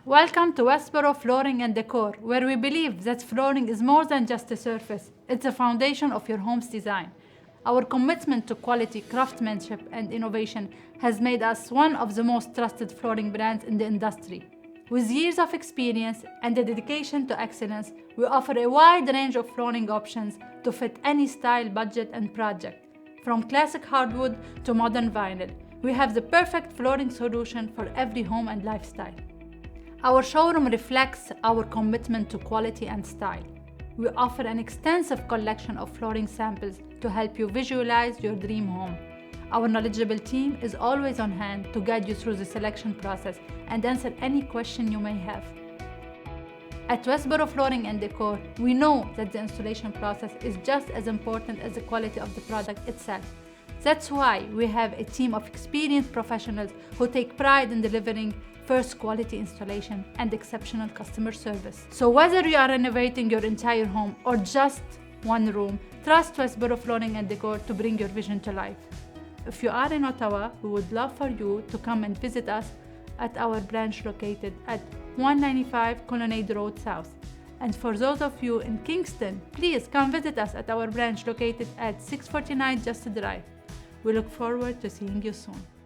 Welcome to Westboro Flooring and Decor, where we believe that flooring is more than just a surface. It's the foundation of your home's design. Our commitment to quality, craftsmanship, and innovation has made us one of the most trusted flooring brands in the industry. With years of experience and a dedication to excellence, we offer a wide range of flooring options to fit any style, budget, and project. From classic hardwood to modern vinyl, we have the perfect flooring solution for every home and lifestyle. Our showroom reflects our commitment to quality and style. We offer an extensive collection of flooring samples to help you visualize your dream home. Our knowledgeable team is always on hand to guide you through the selection process and answer any question you may have. At Westboro Flooring and Decor, we know that the installation process is just as important as the quality of the product itself. That's why we have a team of experienced professionals who take pride in delivering first quality installation and exceptional customer service. So whether you are renovating your entire home or just one room, trust Westboro Flooring and Decor to bring your vision to life. If you are in Ottawa, we would love for you to come and visit us at our branch located at 195 Colonnade Road South. And for those of you in Kingston, please come visit us at our branch located at 649 Just Drive. We look forward to seeing you soon.